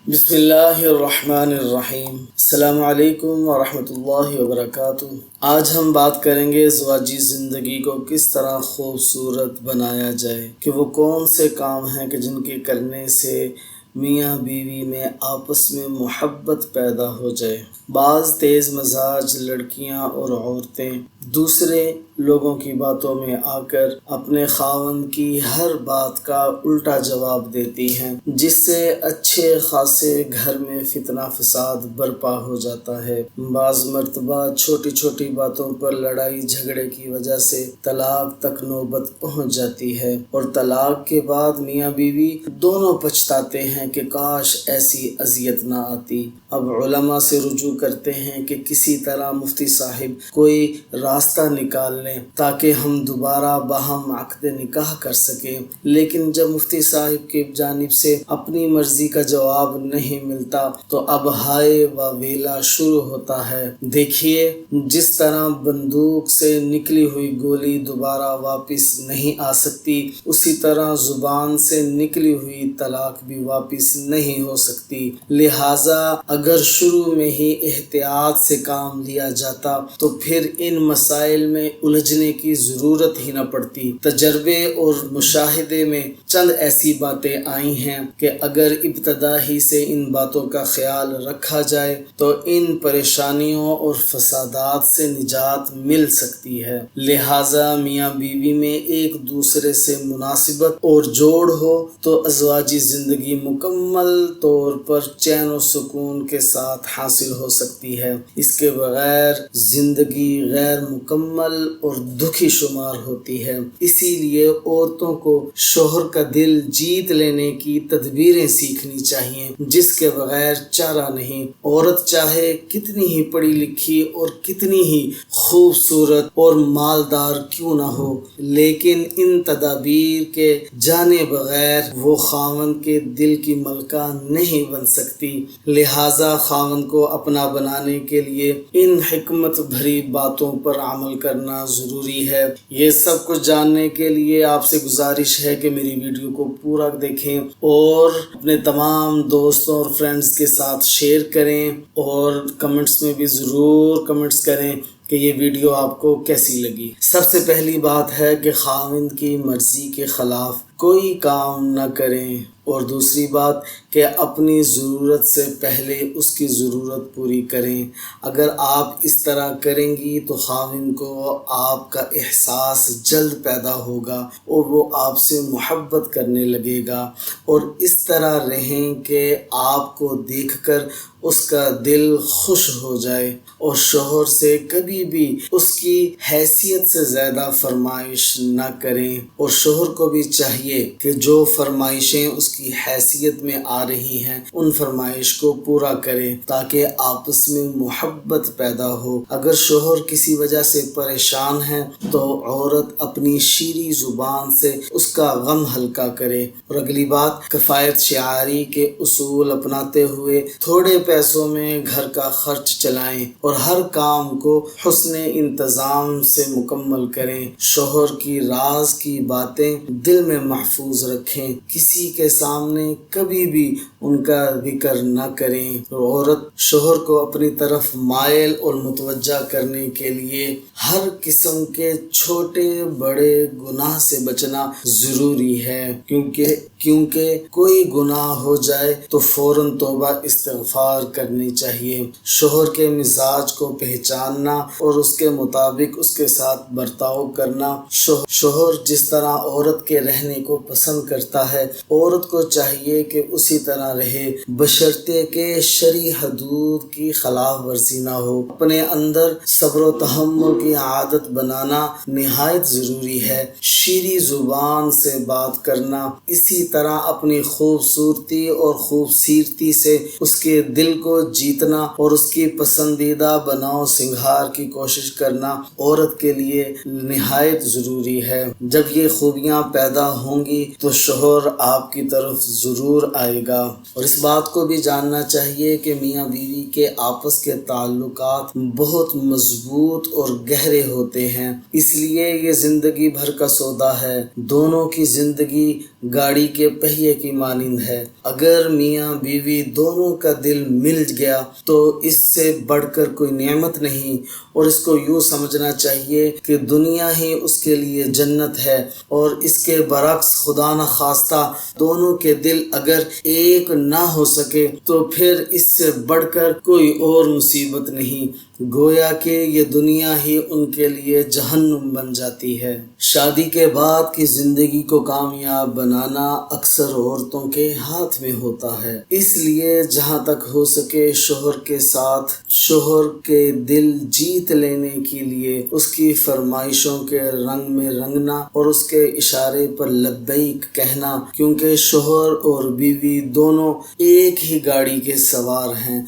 بسم اللہ الرحمن الرحیم۔ السلام علیکم ورحمۃ اللہ وبرکاتہ۔ آج ہم بات کریں گے ازدواجی زندگی کو کس طرح خوبصورت بنایا جائے، کہ وہ کون سے کام ہیں کہ جن کے کرنے سے میاں بیوی میں آپس میں محبت پیدا ہو جائے۔ بعض تیز مزاج لڑکیاں اور عورتیں دوسرے لوگوں کی باتوں میں آ کر اپنے خاوند کی ہر بات کا الٹا جواب دیتی ہیں، جس سے اچھے خاصے گھر میں فتنہ فساد برپا ہو جاتا ہے۔ بعض مرتبہ چھوٹی چھوٹی باتوں پر لڑائی جھگڑے کی وجہ سے طلاق تک نوبت پہنچ جاتی ہے، اور طلاق کے بعد میاں بیوی دونوں پچھتاتے ہیں کہ کاش ایسی اذیت نہ آتی۔ اب علماء سے رجوع کرتے ہیں کہ کسی طرح مفتی صاحب کوئی راستہ نکال لیں تاکہ ہم دوبارہ باہم عقد نکاح کر سکیں، لیکن جب مفتی صاحب کی جانب سے اپنی مرضی کا جواب نہیں ملتا تو اب ہائے و ویلا شروع ہوتا ہے۔ دیکھیے، جس طرح بندوق سے نکلی ہوئی گولی دوبارہ واپس نہیں آ سکتی، اسی طرح زبان سے نکلی ہوئی طلاق بھی واپس نہیں ہو سکتی۔ لہٰذا اگر شروع میں ہی احتیاط سے کام لیا جاتا تو پھر ان مسائل میں الجھنے کی ضرورت ہی نہ پڑتی۔ تجربے اور مشاہدے میں چند ایسی باتیں آئی ہیں کہ اگر ابتدا ہی سے ان باتوں کا خیال رکھا جائے تو ان پریشانیوں اور فسادات سے نجات مل سکتی ہے۔ لہٰذا میاں بیوی میں ایک دوسرے سے مناسبت اور جوڑ ہو تو ازدواجی زندگی مکمل طور پر چین و سکون کے ساتھ حاصل ہو سکتی ہے۔ اس کے بغیر زندگی غیر مکمل اور دکھی شمار ہوتی ہے۔ اسی لیے عورتوں کو شوہر کا دل جیت لینے کی تدبیریں سیکھنی چاہیے، جس کے بغیر چارہ نہیں۔ عورت چاہے کتنی ہی پڑھی لکھی اور کتنی ہی خوبصورت اور مالدار کیوں نہ ہو، لیکن ان تدابیر کے جانے بغیر وہ خاوند کے دل کی ملکہ نہیں بن سکتی۔ لہٰذا خاوند کو اپنا بنانے کے لیے ان حکمت بھری باتوں پر عمل کرنا ضروری ہے۔ یہ سب کچھ جاننے کے لیے آپ سے گزارش ہے کہ میری ویڈیو کو پورا دیکھیں اور اپنے تمام دوستوں اور فرینڈز کے ساتھ شیئر کریں، اور کمنٹس میں بھی ضرور کمنٹس کریں کہ یہ ویڈیو آپ کو کیسی لگی۔ سب سے پہلی بات ہے کہ خاوند کی مرضی کے خلاف کوئی کام نہ کریں، اور دوسری بات کہ اپنی ضرورت سے پہلے اس کی ضرورت پوری کریں۔ اگر آپ اس طرح کریں گی تو خاوند کو آپ کا احساس جلد پیدا ہوگا اور وہ آپ سے محبت کرنے لگے گا، اور اس طرح رہیں کہ آپ کو دیکھ کر اس کا دل خوش ہو جائے، اور شوہر سے کبھی بھی اس کی حیثیت سے زیادہ فرمائش نہ کریں، اور شوہر کو بھی چاہیے کہ جو فرمائشیں اس کی حیثیت میں آ رہی ہیں ان فرمائش کو پورا کریں تاکہ آپس میں محبت پیدا ہو۔ اگر شوہر کسی وجہ سے پریشان ہے تو عورت اپنی شیریں زبان سے اس کا غم ہلکا کرے۔ اور اگلی بات، کفایت شعاری کے اصول اپناتے ہوئے تھوڑے پیسوں میں گھر کا خرچ چلائیں اور ہر کام کو حسن انتظام سے مکمل کریں۔ شوہر کی راز کی باتیں دل میں محفوظ رکھیں، کسی کے سامنے کبھی بھی ان کا ذکر نہ کریں۔ عورت شوہر کو اپنی طرف مائل اور متوجہ کرنے کے لیے ہر قسم کے چھوٹے بڑے گناہ سے بچنا ضروری ہے، کیونکہ کوئی گناہ ہو جائے تو فوراً توبہ استغفار کرنی چاہیے۔ شوہر کے مزاج کو پہچاننا اور اس کے مطابق اس کے ساتھ برتاؤ کرنا۔ شوہر جس طرح عورت کے رہنے کو پسند کرتا ہے، عورت کو چاہیے کہ اسی طرح رہے، بشرطے کہ شرعی حدود کی خلاف ورزی نہ ہو۔ اپنے اندر صبر و تحمل کی عادت بنانا نہایت ضروری ہے۔ شیریں زبان سے بات کرنا، اسی طرح اپنی خوبصورتی اور خوبصیرتی سے اس کے دل کو جیتنا اور اس کی پسندیدہ بناؤ سنگھار کی کوشش کرنا عورت کے لیے نہایت ضروری ہے۔ جب یہ خوبیاں پیدا ہوں گی تو شوہر آپ کی طرف ضرور آئے گا۔ اور اس بات کو بھی جاننا چاہیے کہ میاں بیوی کے آپس کے تعلقات بہت مضبوط اور گہرے ہوتے ہیں، اس لیے یہ زندگی بھر کا سودا ہے۔ دونوں کی زندگی گاڑی کے پہیے کی مانند ہے۔ اگر میاں بیوی دونوں کا دل مل گیا تو اس سے بڑھ کر کوئی نعمت نہیں، اور اس کو یوں سمجھنا چاہیے کہ دنیا ہی اس کے لیے جنت ہے، اور اس کے برعکس خدا نخواستہ دونوں کے دل اگر ایک نہ ہو سکے تو پھر اس سے بڑھ کر کوئی اور مصیبت نہیں، گویا کہ یہ دنیا ہی ان کے لیے جہنم بن جاتی ہے۔ شادی کے بعد کی زندگی کو کامیاب بنانا اکثر عورتوں کے ہاتھ میں ہوتا ہے، اس لیے جہاں تک ہو سکے شوہر کے ساتھ شوہر کے دل جیت لینے کے لیے اس کی فرمائشوں کے رنگ میں رنگنا اور اس کے اشارے پر لبیک کہنا، کیونکہ شوہر اور بیوی دونوں ایک ہی گاڑی کے سوار ہیں۔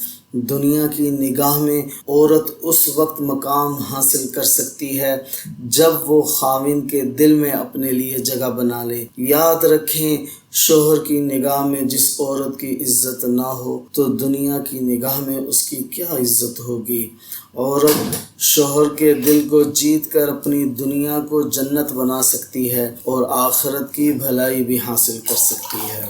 دنیا کی نگاہ میں عورت اس وقت مقام حاصل کر سکتی ہے جب وہ خاوند کے دل میں اپنے لیے جگہ بنا لے۔ یاد رکھیں، شوہر کی نگاہ میں جس عورت کی عزت نہ ہو تو دنیا کی نگاہ میں اس کی کیا عزت ہوگی۔ عورت شوہر کے دل کو جیت کر اپنی دنیا کو جنت بنا سکتی ہے اور آخرت کی بھلائی بھی حاصل کر سکتی ہے۔